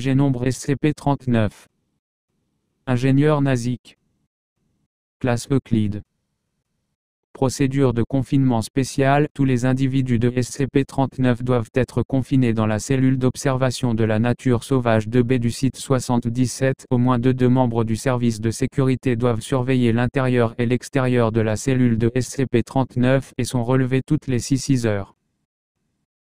Objet nombre SCP-39. Ingénieur Nazik. Classe Euclide. Procédure de confinement spéciale. Tous les individus de SCP-39 doivent être confinés dans la cellule d'observation de la nature sauvage 2B du site 77. Au moins deux membres du service de sécurité doivent surveiller l'intérieur et l'extérieur de la cellule de SCP-39 et sont relevés toutes les 6 heures.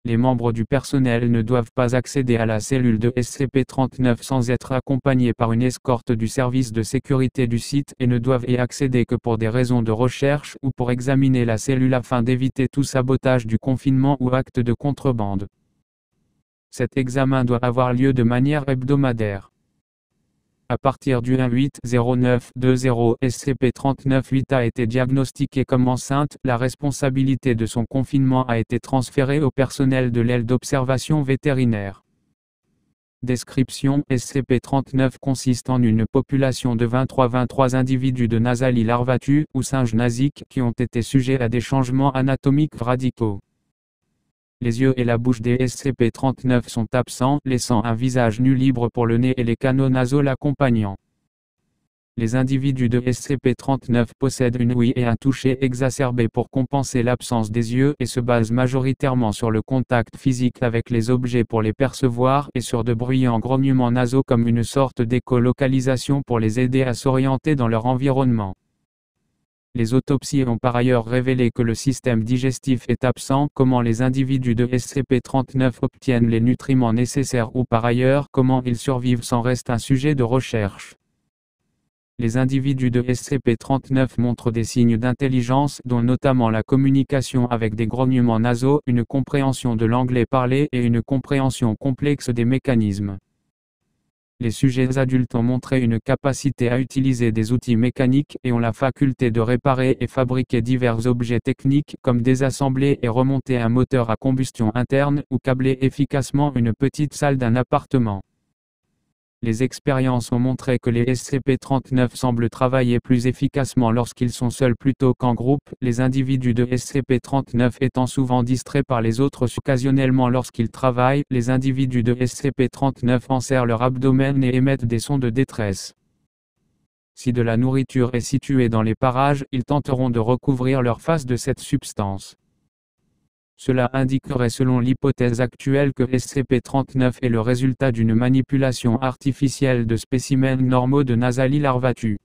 Les membres du personnel ne doivent pas accéder à la cellule de SCP-39 sans être accompagnés par une escorte du service de sécurité du site et ne doivent y accéder que pour des raisons de recherche ou pour examiner la cellule afin d'éviter tout sabotage du confinement ou acte de contrebande. Cet examen doit avoir lieu de manière hebdomadaire. À partir du 1-8-09-20, SCP-39-8 a été diagnostiquée comme enceinte. La responsabilité de son confinement a été transférée au personnel de l'aile d'observation vétérinaire. Description: SCP-39 consiste en une population de 23 individus de Nasali larvatu, ou singes nasiques, qui ont été sujets à des changements anatomiques radicaux. Les yeux et la bouche des SCP-39 sont absents, laissant un visage nu libre pour le nez et les canaux nasaux l'accompagnant. Les individus de SCP-39 possèdent une ouïe et un toucher exacerbé pour compenser l'absence des yeux et se basent majoritairement sur le contact physique avec les objets pour les percevoir et sur de bruyants grognements nasaux comme une sorte d'écolocalisation pour les aider à s'orienter dans leur environnement. Les autopsies ont par ailleurs révélé que le système digestif est absent. Comment les individus de SCP-39 obtiennent les nutriments nécessaires ou par ailleurs comment ils survivent sans reste un sujet de recherche. Les individus de SCP-39 montrent des signes d'intelligence dont notamment la communication avec des grognements nasaux, une compréhension de l'anglais parlé et une compréhension complexe des mécanismes. Les sujets adultes ont montré une capacité à utiliser des outils mécaniques et ont la faculté de réparer et fabriquer divers objets techniques comme désassembler et remonter un moteur à combustion interne ou câbler efficacement une petite salle d'un appartement. Les expériences ont montré que les SCP-39 semblent travailler plus efficacement lorsqu'ils sont seuls plutôt qu'en groupe, les individus de SCP-39 étant souvent distraits par les autres occasionnellement lorsqu'ils travaillent. Les individus de SCP-39 enserrent leur abdomen et émettent des sons de détresse. Si de la nourriture est située dans les parages, ils tenteront de recouvrir leur face de cette substance. Cela indiquerait selon l'hypothèse actuelle que SCP-39 est le résultat d'une manipulation artificielle de spécimens normaux de Nasali larvatu.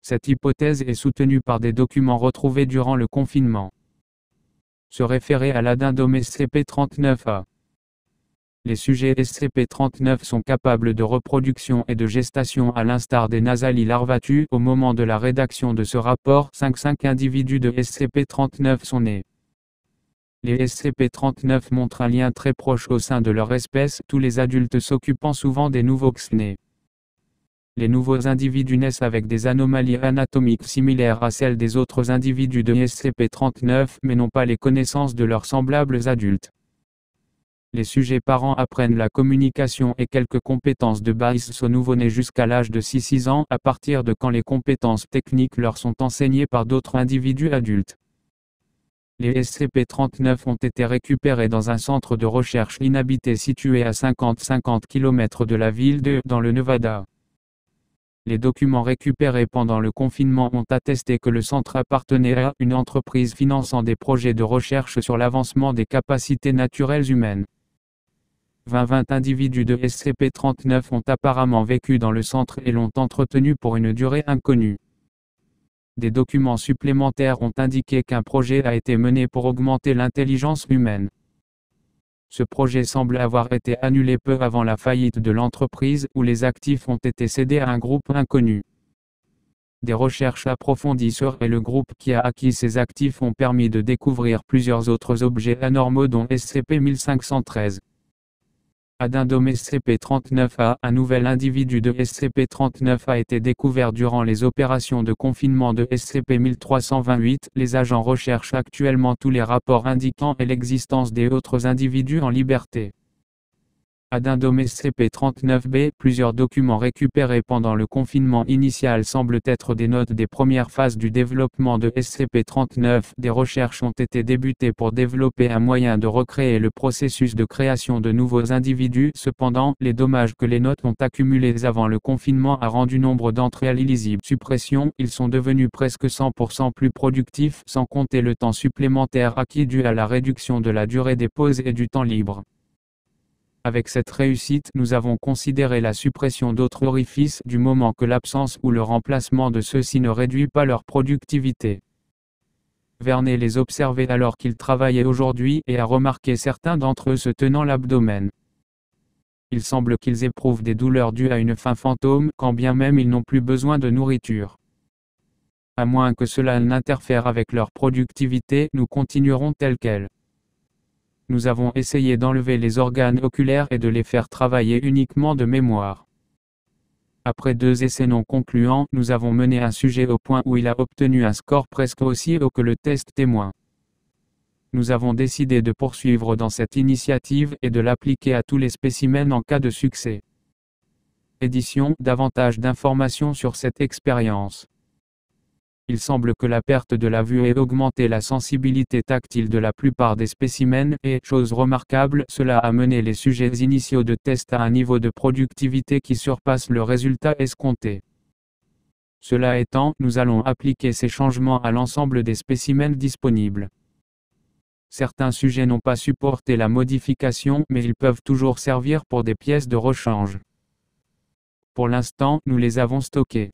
Cette hypothèse est soutenue par des documents retrouvés durant le confinement. Se référer à l'addendum SCP-39-A. Les sujets SCP-39 sont capables de reproduction et de gestation à l'instar des Nasali larvatu. Au moment de la rédaction de ce rapport, 5 individus de SCP-39 sont nés. Les SCP-39 montrent un lien très proche au sein de leur espèce, tous les adultes s'occupant souvent des nouveaux nés. Les nouveaux individus naissent avec des anomalies anatomiques similaires à celles des autres individus de SCP-39 mais n'ont pas les connaissances de leurs semblables adultes. Les sujets parents apprennent la communication et quelques compétences de base aux nouveau-nés jusqu'à l'âge de 6 ans, à partir de quand les compétences techniques leur sont enseignées par d'autres individus adultes. Les SCP-39 ont été récupérés dans un centre de recherche inhabité situé à 50 km de la ville dans le Nevada. Les documents récupérés pendant le confinement ont attesté que le centre appartenait à une entreprise finançant des projets de recherche sur l'avancement des capacités naturelles humaines. 20 individus de SCP-39 ont apparemment vécu dans le centre et l'ont entretenu pour une durée inconnue. Des documents supplémentaires ont indiqué qu'un projet a été mené pour augmenter l'intelligence humaine. Ce projet semble avoir été annulé peu avant la faillite de l'entreprise où les actifs ont été cédés à un groupe inconnu. Des recherches approfondies sur le groupe qui a acquis ces actifs ont permis de découvrir plusieurs autres objets anormaux dont SCP-1513. Addendum SCP-39-A, un nouvel individu de SCP-39 a été découvert durant les opérations de confinement de SCP-1328. Les agents recherchent actuellement tous les rapports indiquant l'existence des autres individus en liberté. Addendum SCP-39B. Plusieurs documents récupérés pendant le confinement initial semblent être des notes des premières phases du développement de SCP-39. Des recherches ont été débutées pour développer un moyen de recréer le processus de création de nouveaux individus. Cependant, les dommages que les notes ont accumulés avant le confinement a rendu nombre d'entre elles illisibles. Suppression, ils sont devenus presque 100% plus productifs, sans compter le temps supplémentaire acquis dû à la réduction de la durée des pauses et du temps libre. Avec cette réussite, nous avons considéré la suppression d'autres orifices du moment que l'absence ou le remplacement de ceux-ci ne réduit pas leur productivité. Vernet les observait alors qu'ils travaillaient aujourd'hui et a remarqué certains d'entre eux se tenant l'abdomen. Il semble qu'ils éprouvent des douleurs dues à une faim fantôme, quand bien même ils n'ont plus besoin de nourriture. À moins que cela n'interfère avec leur productivité, nous continuerons tels quels. Nous avons essayé d'enlever les organes oculaires et de les faire travailler uniquement de mémoire. Après 2 essais non concluants, nous avons mené un sujet au point où il a obtenu un score presque aussi haut que le test témoin. Nous avons décidé de poursuivre dans cette initiative et de l'appliquer à tous les spécimens en cas de succès. Édition, davantage d'informations sur cette expérience. Il semble que la perte de la vue ait augmenté la sensibilité tactile de la plupart des spécimens et, chose remarquable, cela a mené les sujets initiaux de test à un niveau de productivité qui surpasse le résultat escompté. Cela étant, nous allons appliquer ces changements à l'ensemble des spécimens disponibles. Certains sujets n'ont pas supporté la modification, mais ils peuvent toujours servir pour des pièces de rechange. Pour l'instant, nous les avons stockés.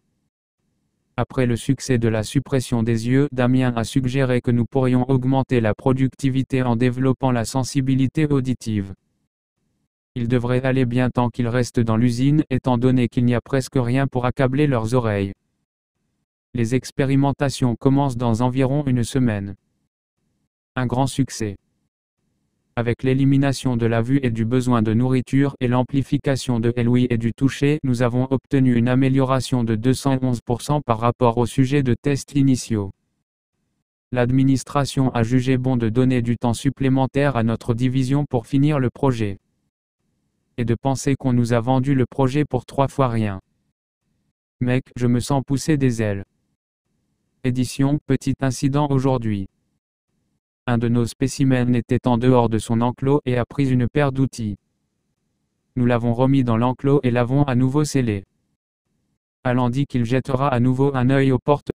Après le succès de la suppression des yeux, Damien a suggéré que nous pourrions augmenter la productivité en développant la sensibilité auditive. Il devrait aller bien temps qu'ils restent dans l'usine, étant donné qu'il n'y a presque rien pour accabler leurs oreilles. Les expérimentations commencent dans environ 1 semaine. Un grand succès. Avec l'élimination de la vue et du besoin de nourriture et l'amplification de l'ouïe et du toucher, nous avons obtenu une amélioration de 211% par rapport aux sujets de tests initiaux. L'administration a jugé bon de donner du temps supplémentaire à notre division pour finir le projet. Et de penser qu'on nous a vendu le projet pour 3 fois rien. Mec, je me sens pousser des ailes. Édition, petit incident aujourd'hui. Un de nos spécimens était en dehors de son enclos et a pris une paire d'outils. Nous l'avons remis dans l'enclos et l'avons à nouveau scellé. Alan dit qu'il jettera à nouveau un œil aux portes.